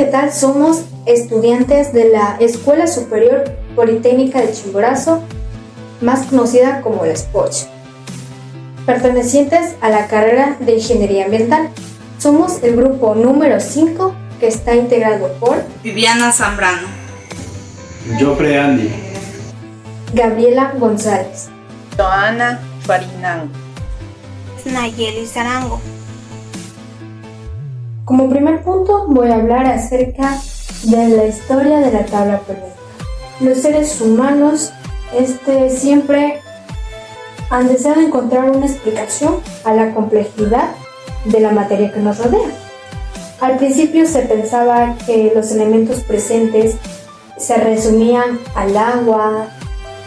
tal? Somos estudiantes de la Escuela Superior Politécnica de Chimborazo, más conocida como la SPOCH, pertenecientes a la carrera de Ingeniería Ambiental. Somos el grupo número 5 que está integrado por Viviana Zambrano, Jofre Andy, Gabriela González, Joana Farinán, Nayeli Zarango. Como primer punto voy a hablar acerca de la historia de la tabla periódica. Los seres humanos siempre han deseado encontrar una explicación a la complejidad de la materia que nos rodea. Al principio se pensaba que los elementos presentes se resumían al agua,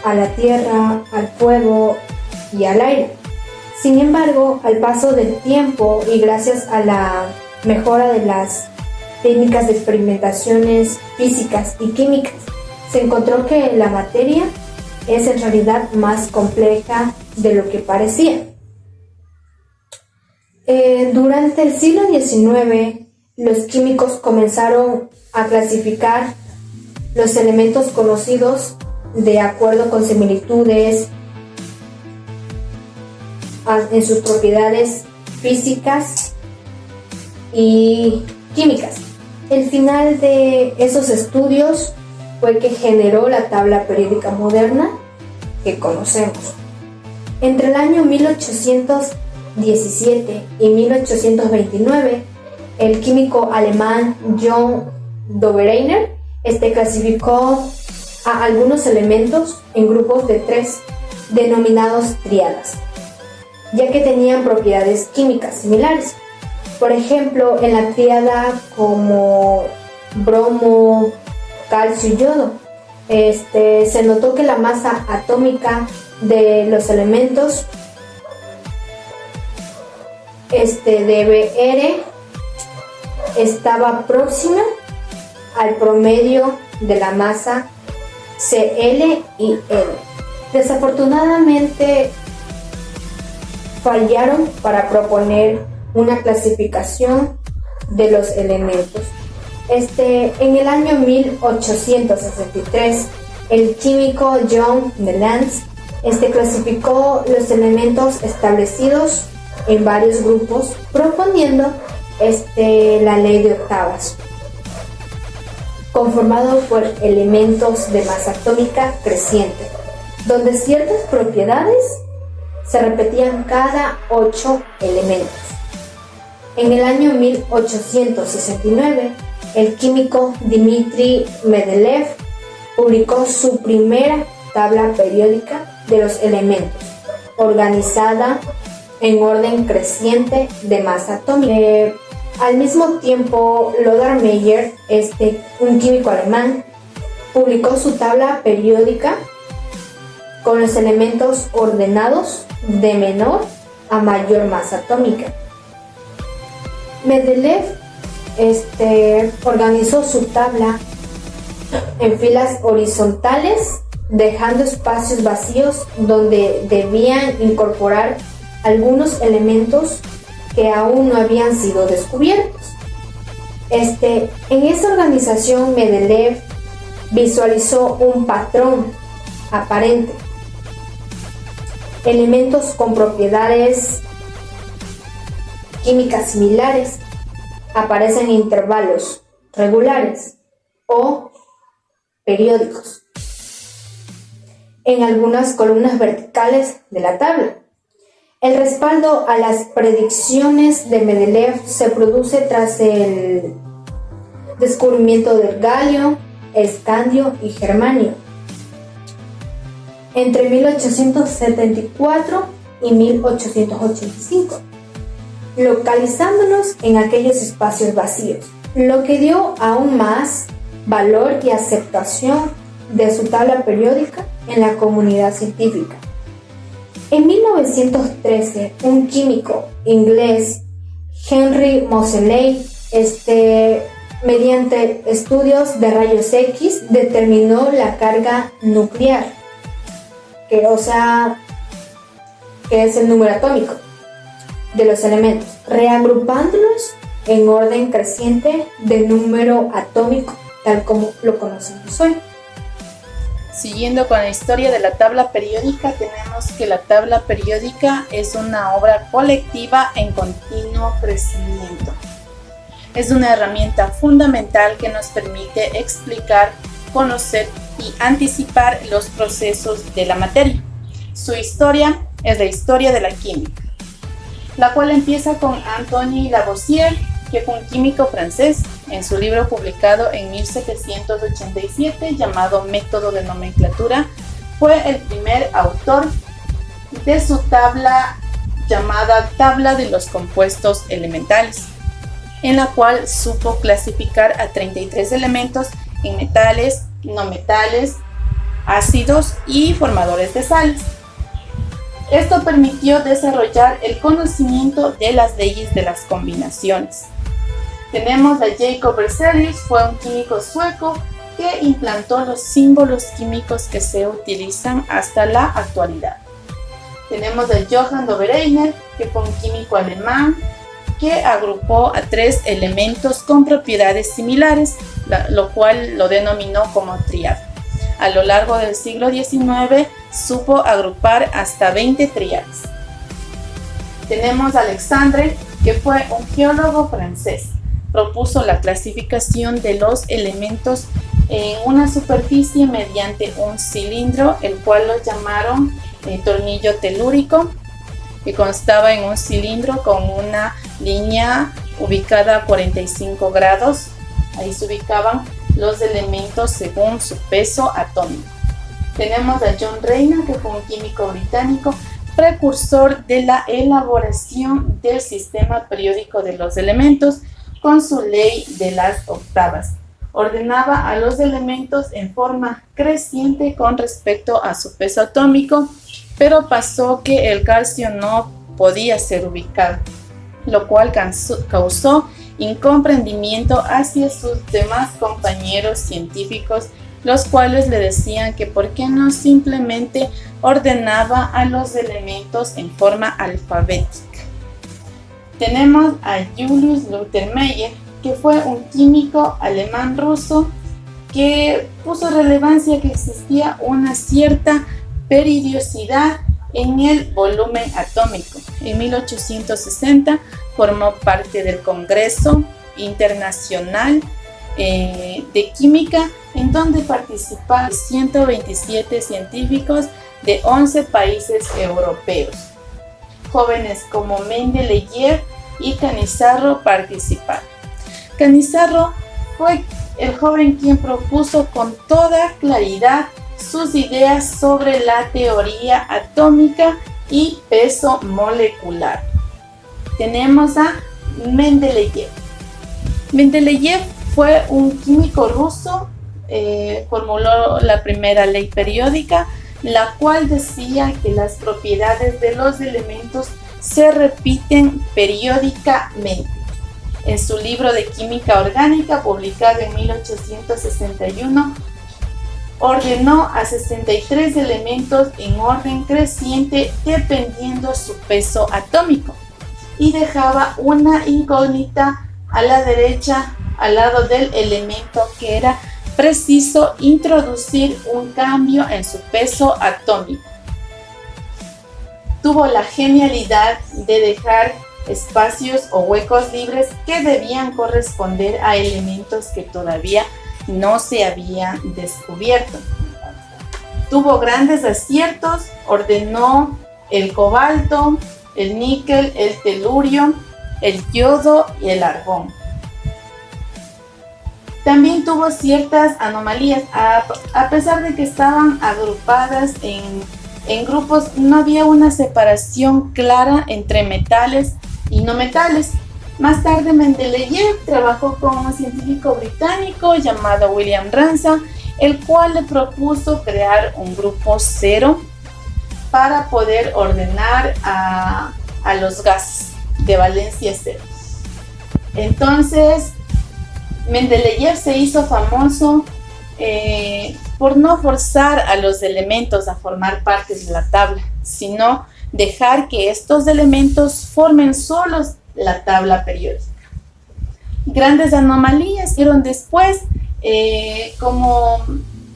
a la tierra, al fuego y al aire. Sin embargo, al paso del tiempo y gracias a la mejora de las técnicas de experimentaciones físicas y químicas, se encontró que la materia es en realidad más compleja de lo que parecía. Durante el siglo XIX, los químicos comenzaron a clasificar los elementos conocidos de acuerdo con similitudes en sus propiedades físicas y químicas. El final de esos estudios fue que generó la tabla periódica moderna que conocemos. Entre el año 1817 y 1829, el químico alemán John Dobereiner clasificó a algunos elementos en grupos de 3, denominados tríadas, ya que tenían propiedades químicas similares. Por ejemplo, en la tríada como bromo, calcio y yodo, se notó que la masa atómica de los elementos de Br estaba próxima al promedio de la masa Cl y L. Desafortunadamente fallaron para proponer una clasificación de los elementos. En el año 1863, el químico John Nernst clasificó los elementos establecidos en varios grupos, proponiendo la ley de octavas, conformado por elementos de masa atómica creciente, donde ciertas propiedades se repetían cada 8 elementos. En el año 1869, el químico Dmitry Mendeleev publicó su primera tabla periódica de los elementos, organizada en orden creciente de masa atómica. Al mismo tiempo, Lothar Meyer, un químico alemán, publicó su tabla periódica con los elementos ordenados de menor a mayor masa atómica. Mendeleev organizó su tabla en filas horizontales, dejando espacios vacíos donde debían incorporar algunos elementos que aún no habían sido descubiertos. En esa organización, Mendeleev visualizó un patrón aparente: elementos con propiedades químicas similares aparecen en intervalos regulares o periódicos en algunas columnas verticales de la tabla. El respaldo a las predicciones de Mendeleev se produce tras el descubrimiento del galio, escandio y germanio entre 1874 y 1885, localizándonos en aquellos espacios vacíos, lo que dio aún más valor y aceptación de su tabla periódica en la comunidad científica. En 1913, un químico inglés, Henry Moseley, mediante estudios de rayos X, determinó la carga nuclear, que es el número atómico de los elementos, reagrupándolos en orden creciente de número atómico, tal como lo conocemos hoy. Siguiendo con la historia de la tabla periódica, tenemos que la tabla periódica es una obra colectiva en continuo crecimiento. Es una herramienta fundamental que nos permite explicar, conocer y anticipar los procesos de la materia. Su historia es la historia de la química, la cual empieza con Antoine Lavoisier, que fue un químico francés, en su libro publicado en 1787 llamado Método de Nomenclatura. Fue el primer autor de su tabla llamada Tabla de los Compuestos Elementales, en la cual supo clasificar a 33 elementos en metales, no metales, ácidos y formadores de sales. Esto permitió desarrollar el conocimiento de las leyes de las combinaciones. Tenemos a Jacob Berzelius, fue un químico sueco que implantó los símbolos químicos que se utilizan hasta la actualidad. Tenemos a Johann Dobereiner, que fue un químico alemán que agrupó a 3 elementos con propiedades similares, lo cual lo denominó como tríada. A lo largo del siglo XIX supo agrupar hasta 20 tríadas. Tenemos a Alexandre, que fue un geólogo francés. Propuso la clasificación de los elementos en una superficie mediante un cilindro, el cual lo llamaron tornillo telúrico, que constaba en un cilindro con una línea ubicada a 45 grados. Ahí se ubicaban los elementos según su peso atómico. Tenemos a John Reina, que fue un químico británico, precursor de la elaboración del sistema periódico de los elementos con su ley de las octavas. Ordenaba a los elementos en forma creciente con respecto a su peso atómico, pero pasó que el calcio no podía ser ubicado, lo cual causó incomprendimiento hacia sus demás compañeros científicos, los cuales le decían que por qué no simplemente ordenaba a los elementos en forma alfabética. Tenemos a Julius Luther Meyer, que fue un químico alemán-ruso que puso relevancia que existía una cierta periodicidad en el volumen atómico. En 1860 formó parte del Congreso Internacional de Química, en donde participaron 127 científicos de 11 países europeos. Jóvenes como Mendeleev y Canizaro participaron. Canizaro fue el joven quien propuso con toda claridad sus ideas sobre la teoría atómica y peso molecular. Tenemos a Mendeleev. Mendeleev fue un químico ruso, formuló la primera ley periódica, la cual decía que las propiedades de los elementos se repiten periódicamente. En su libro de Química Orgánica, publicado en 1861, ordenó a 63 elementos en orden creciente dependiendo su peso atómico y dejaba una incógnita a la derecha al lado del elemento que era preciso introducir un cambio en su peso atómico. Tuvo la genialidad de dejar espacios o huecos libres que debían corresponder a elementos que todavía no se habían descubierto. Tuvo grandes aciertos, ordenó el cobalto, el níquel, el telurio, el yodo y el argón. También tuvo ciertas anomalías, a pesar de que estaban agrupadas en grupos, no había una separación clara entre metales y no metales. Más tarde Mendeleev trabajó con un científico británico llamado William Ramsay, el cual le propuso crear un grupo cero para poder ordenar a los gases de valencia cero. Entonces Mendeleev se hizo famoso por no forzar a los elementos a formar parte de la tabla, sino dejar que estos elementos formen solos la tabla periódica. grandes anomalías fueron después, como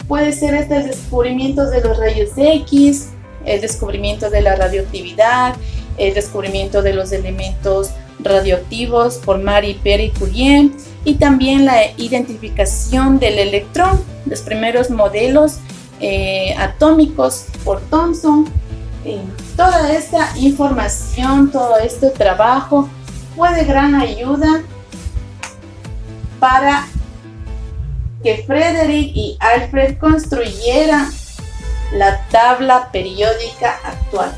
puede ser el descubrimiento de los rayos X, el descubrimiento de la radioactividad, el descubrimiento de los elementos radioactivos por Marie Curie y también la identificación del electrón, los primeros modelos atómicos por Thomson. Toda esta información, todo este trabajo fue de gran ayuda para que Frederick y Alfred construyeran la tabla periódica actual.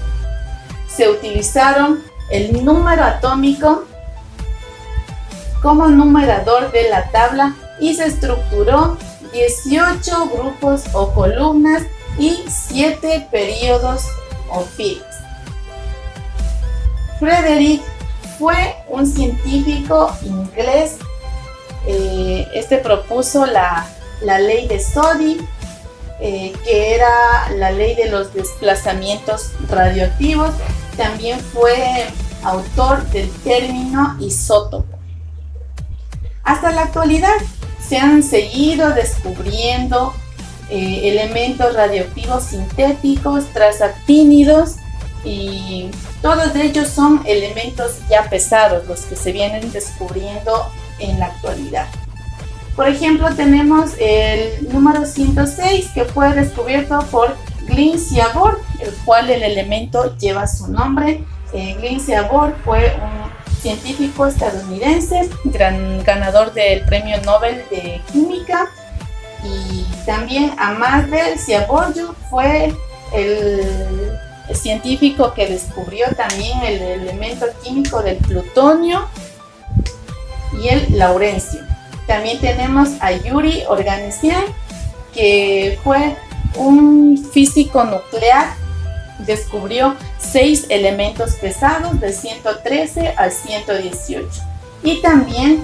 Se utilizaron el número atómico como numerador de la tabla y se estructuró 18 grupos o columnas y 7 periodos o filas. Frederick fue un científico inglés. Propuso la ley de Soddy, que era la ley de los desplazamientos radioactivos. También fue autor del término isótopo. Hasta la actualidad se han seguido descubriendo elementos radioactivos sintéticos, transactínidos, y todos ellos son elementos ya pesados, los que se vienen descubriendo en la actualidad. Por ejemplo, tenemos el número 106, que fue descubierto por Glenn Seaborg, el cual el elemento lleva su nombre. Glenn Seaborg fue un científico estadounidense, gran ganador del Premio Nobel de Química, y también Amadou Seaborg fue el científico que descubrió también el elemento químico del plutonio y el laurencio. También tenemos a Yuri Organisian, que fue un físico nuclear. Descubrió 6 elementos pesados de 113 al 118. Y también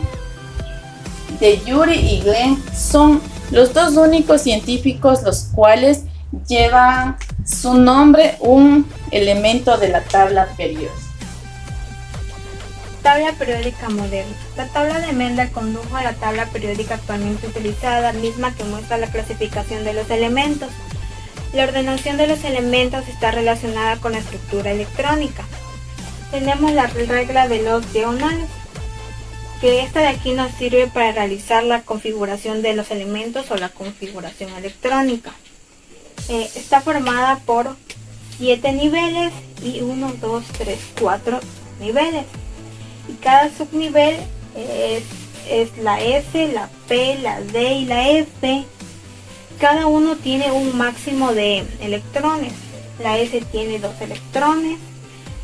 de Yuri y Glenn son los dos únicos científicos los cuales llevan su nombre un elemento de la tabla periódica. Tabla periódica moderna. La tabla de Mendel condujo a la tabla periódica actualmente utilizada, misma que muestra la clasificación de los elementos. La ordenación de los elementos está relacionada con la estructura electrónica. Tenemos la regla de los diagonales, que esta de aquí nos sirve para realizar la configuración de los elementos o la configuración electrónica. Está formada por 7 niveles y 1, 2, 3, 4 niveles. Y cada subnivel es la S, la P, la D y la F. Cada uno tiene un máximo de electrones. La S tiene 2 electrones,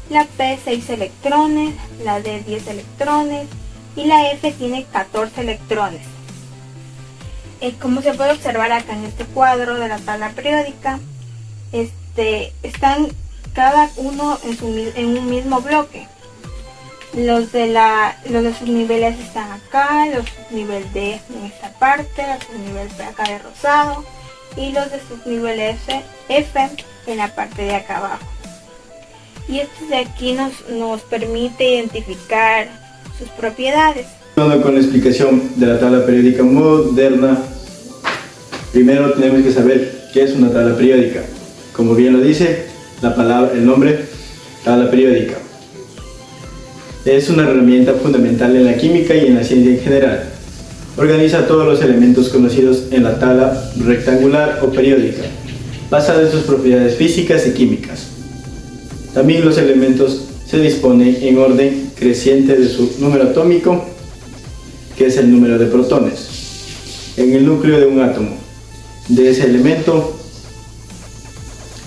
la P 6 electrones, la D 10 electrones y la F tiene 14 electrones. Como se puede observar acá en este cuadro de la tabla periódica, están cada uno en un mismo bloque. Los de subniveles están acá, los subnivel D en esta parte, los subnivel P acá de rosado y los de subnivel F en la parte de acá abajo. Y este de aquí nos permite identificar sus propiedades. Con la explicación de la tabla periódica moderna, primero tenemos que saber qué es una tabla periódica. Como bien lo dice el nombre, tabla periódica. Es una herramienta fundamental en la química y en la ciencia en general. Organiza todos los elementos conocidos en la tabla rectangular o periódica, basada en sus propiedades físicas y químicas. También los elementos se disponen en orden creciente de su número atómico, que es el número de protones, en el núcleo de un átomo. De ese elemento,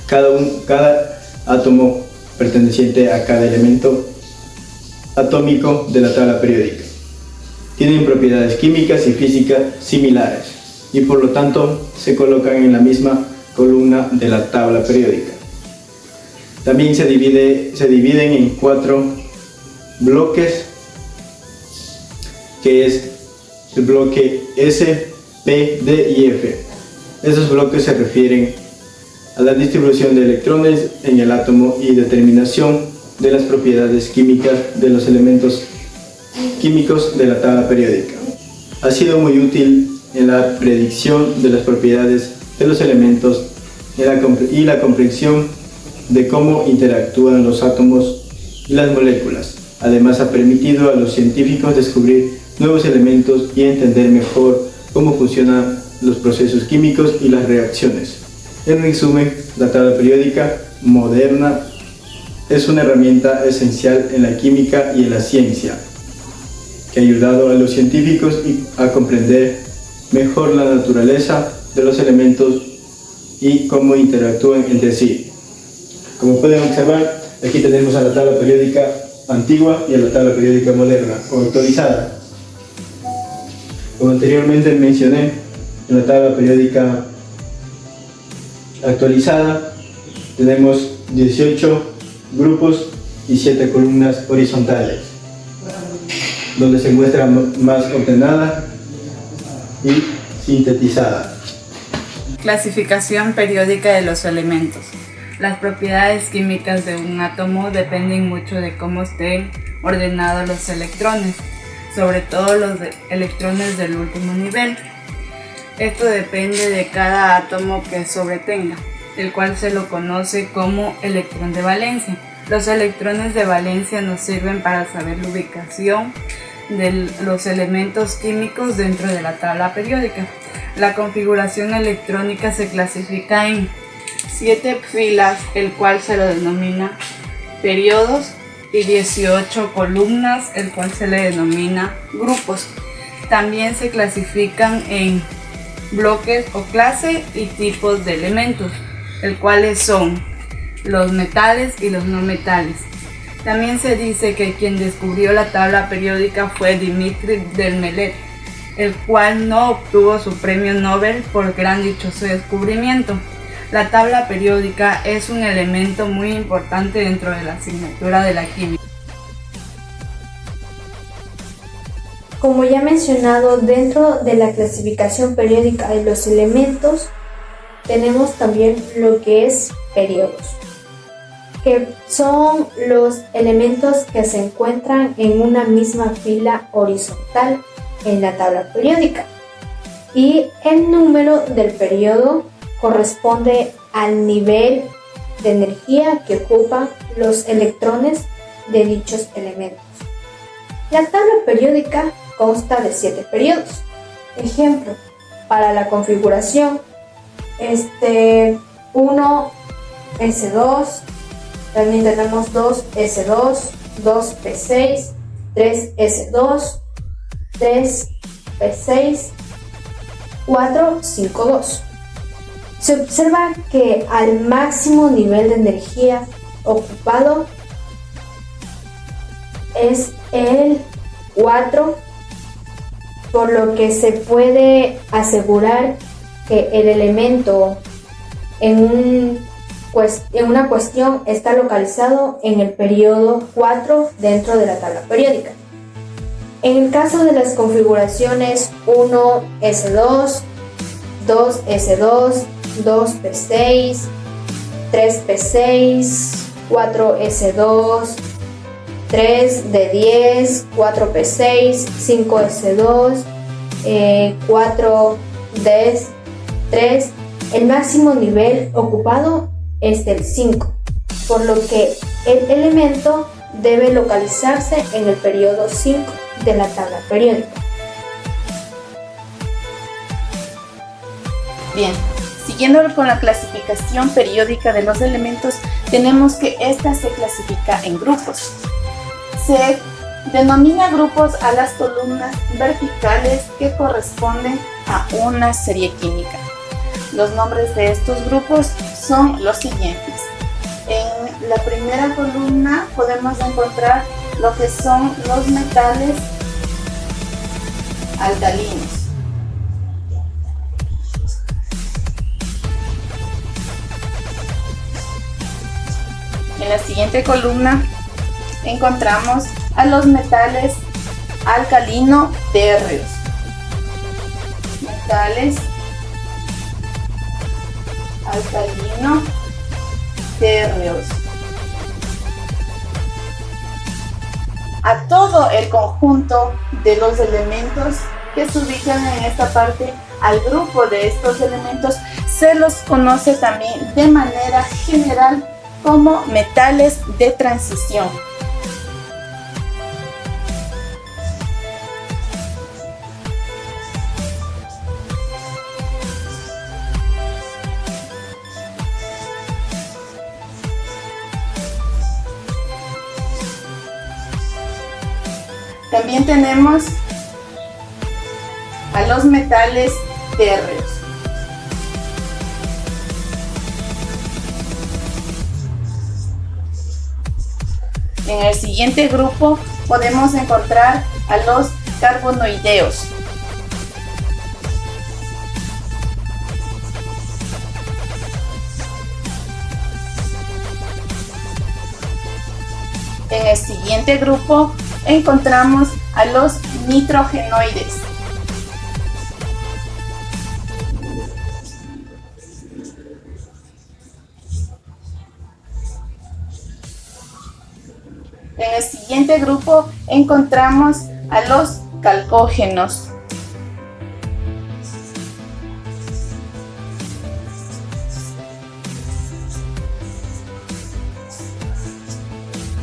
cada átomo perteneciente a cada elemento atómico de la tabla periódica tienen propiedades químicas y físicas similares y por lo tanto se colocan en la misma columna de la tabla periódica. También se dividen en 4 bloques, que es el bloque S, P, D y F. Esos bloques se refieren a la distribución de electrones en el átomo y determinación de las propiedades químicas de los elementos químicos de la tabla periódica. Ha sido muy útil en la predicción de las propiedades de los elementos y la comprensión de cómo interactúan los átomos y las moléculas. Además, ha permitido a los científicos descubrir nuevos elementos y entender mejor cómo funcionan los procesos químicos y las reacciones. En resumen, la tabla periódica moderna es una herramienta esencial en la química y en la ciencia, que ha ayudado a los científicos a comprender mejor la naturaleza de los elementos y cómo interactúan entre sí. Como pueden observar, aquí tenemos a la tabla periódica antigua y a la tabla periódica moderna o actualizada. Como anteriormente mencioné, en la tabla periódica actualizada tenemos 18 grupos y 7 columnas horizontales, donde se muestra más ordenada y sintetizada. Clasificación periódica de los elementos. Las propiedades químicas de un átomo dependen mucho de cómo estén ordenados los electrones, sobre todo los electrones del último nivel. Esto depende de cada átomo que sobretenga, el cual se lo conoce como electrón de valencia. Los electrones de valencia nos sirven para saber la ubicación de los elementos químicos dentro de la tabla periódica. La configuración electrónica se clasifica en 7 filas, el cual se lo denomina periodos, y 18 columnas, el cual se le denomina grupos. También se clasifican en bloques o clase y tipos de elementos, el cuales son los metales y los no metales. También se dice que quien descubrió la tabla periódica fue Dimitri del Melet, el cual no obtuvo su premio Nobel por gran dichoso descubrimiento. La tabla periódica es un elemento muy importante dentro de la asignatura de la química. Como ya mencionado, dentro de la clasificación periódica de los elementos tenemos también lo que es periodos, que son los elementos que se encuentran en una misma fila horizontal en la tabla periódica, y el número del periodo corresponde al nivel de energía que ocupan los electrones de dichos elementos. La tabla periódica consta de 7 periodos. Ejemplo, para la configuración 1 S2, también tenemos 2 S2, 2 P6, 3 S2, 3 P6, 4 5 2. Se observa que al máximo nivel de energía ocupado es el 4, por lo que se puede asegurar que el elemento en una cuestión está localizado en el periodo 4 dentro de la tabla periódica. En el caso de las configuraciones 1 S2, 2 S2, 2 P6, 3 P6, 4 S2, 3 D10, 4 P6, 5 S2, 4 D3, el máximo nivel ocupado es del 5, por lo que el elemento debe localizarse en el periodo 5 de la tabla periódica. Bien, siguiendo con la clasificación periódica de los elementos, tenemos que esta se clasifica en grupos. Se denomina grupos a las columnas verticales que corresponden a una serie química. Los nombres de estos grupos son los siguientes. En la primera columna podemos encontrar lo que son los metales alcalinos. En la siguiente columna encontramos a los metales alcalino térreos. Metales alcalino térreos. a todo el conjunto de los elementos que se ubican en esta parte, al grupo de estos elementos, se los conoce también de manera general como metales de transición. También tenemos a los metales térreos. En el siguiente grupo podemos encontrar a los carbonoideos. En el siguiente grupo encontramos a los nitrogenoides. En el siguiente grupo encontramos a los calcógenos.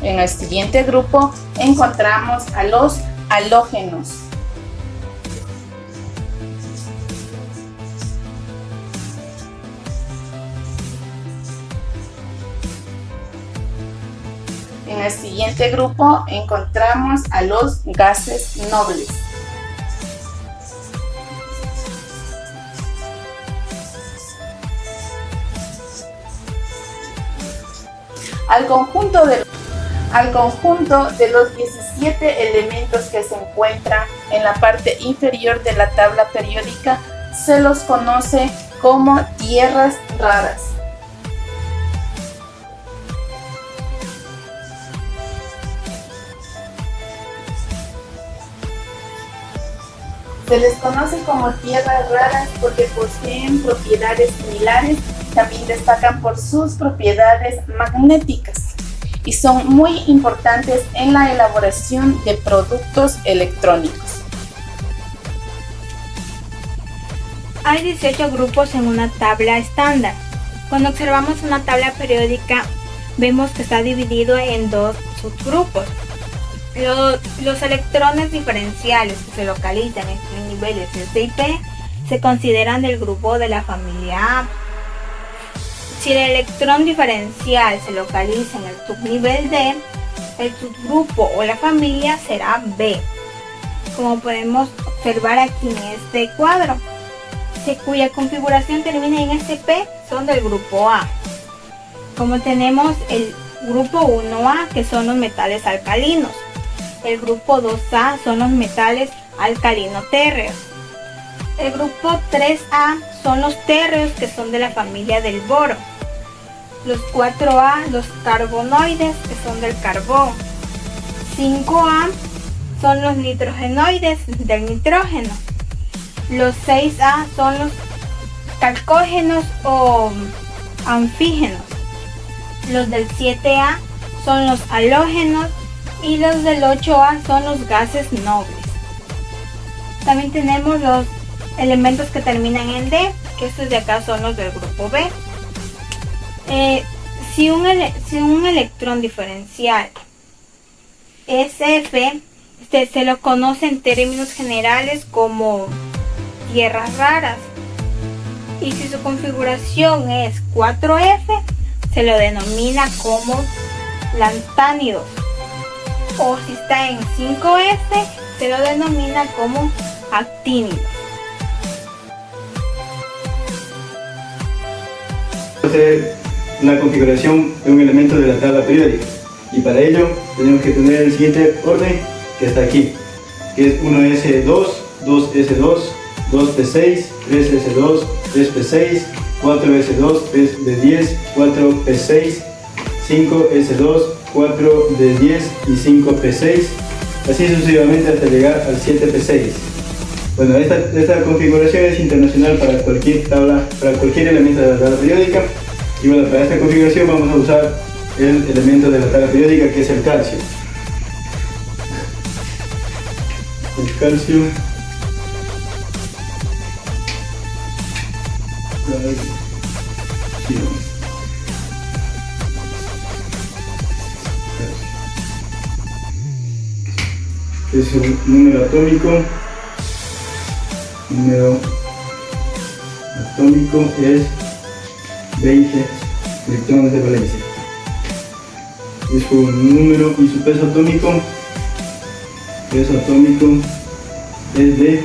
En el siguiente grupo encontramos a los halógenos. En el siguiente grupo encontramos a los gases nobles. Al conjunto de los 17 elementos que se encuentran en la parte inferior de la tabla periódica se los conoce como tierras raras. Se les conoce como tierras raras porque poseen propiedades similares, también destacan por sus propiedades magnéticas y son muy importantes en la elaboración de productos electrónicos. Hay 18 grupos en una tabla estándar. Cuando observamos una tabla periódica, vemos que está dividido en dos subgrupos. Los electrones diferenciales que se localizan en niveles S y P se consideran del grupo de la familia A. Si el electrón diferencial se localiza en el subnivel D, el subgrupo o la familia será B, como podemos observar aquí en este cuadro, cuya configuración termina en SP, son del grupo A. Como tenemos el grupo 1A, que son los metales alcalinos. El grupo 2A son los metales alcalino-térreos. El grupo 3A son los térreos, que son de la familia del boro. Los 4A, los carbonoides, que son del carbón. 5A son los nitrogenoides, del nitrógeno. Los 6A son los calcógenos o anfígenos. Los del 7A son los halógenos y los del 8A son los gases nobles. También tenemos los elementos que terminan en D, que estos de acá son los del grupo B. Si un electrón diferencial SF se lo conoce en términos generales como tierras raras, y si su configuración es 4F se lo denomina como lantánidos, o si está en 5F se lo denomina como actínidos. Hacer una configuración de un elemento de la tabla periódica, y para ello tenemos que tener el siguiente orden que está aquí, que es 1S2, 2S2, 2P6, 3S2, 3P6, 4S2, 3D10, 4P6, 5S2, 4D10 y 5P6, así sucesivamente hasta llegar al 7P6. Bueno, esta configuración es internacional para cualquier elemento de la tabla periódica, y bueno, para esta configuración vamos a usar el elemento de la tabla periódica, que es el calcio. el calcio, es un número atómico. Número atómico es 20 electrones de valencia. Es un número y su peso atómico es de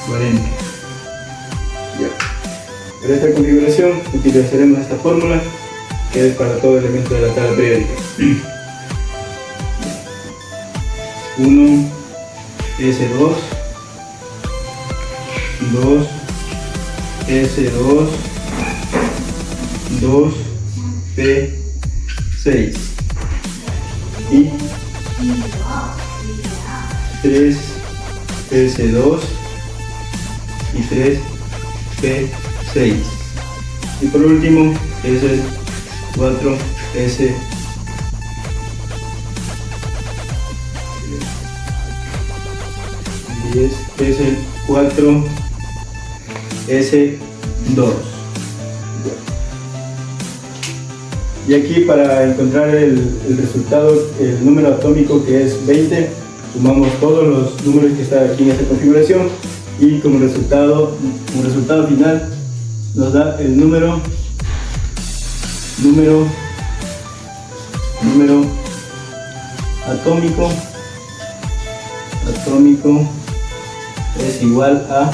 40. Ya. Para esta configuración utilizaremos esta fórmula que es para todo elemento de la tabla periódica. 1 S2, 2 S2, 2 P6 y 3 S2 y 3 P6 y por último es el 4 S es el 4 S2. Y aquí para encontrar el resultado, el número atómico que es 20, sumamos todos los números que están aquí en esta configuración y como resultado final nos da el número atómico es igual a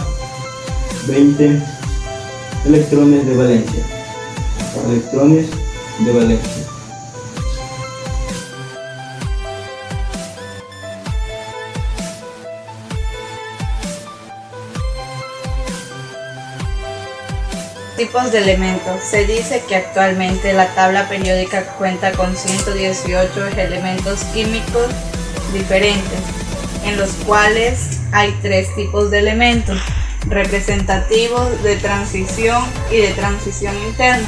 20 electrones de valencia. Tipos de elementos. Se dice que actualmente la tabla periódica cuenta con 118 elementos químicos diferentes, en los cuales hay 3 tipos de elementos: representativos, de transición y de transición interna.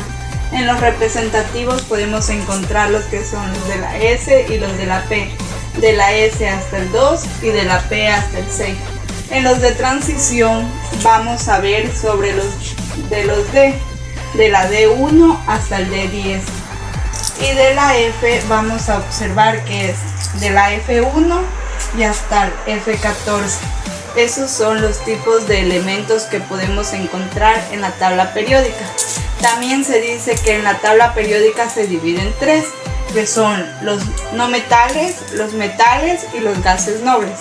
En los representativos podemos encontrar los que son los de la S y los de la P, de la S hasta el 2 y de la P hasta el 6. En los de transición vamos a ver sobre los D, de la D1 hasta el D10. Y de la F vamos a observar que es de la F1 y hasta el F14. Esos son los tipos de elementos que podemos encontrar en la tabla periódica. También se dice que en la tabla periódica se divide en 3, que son los no metales, los metales y los gases nobles.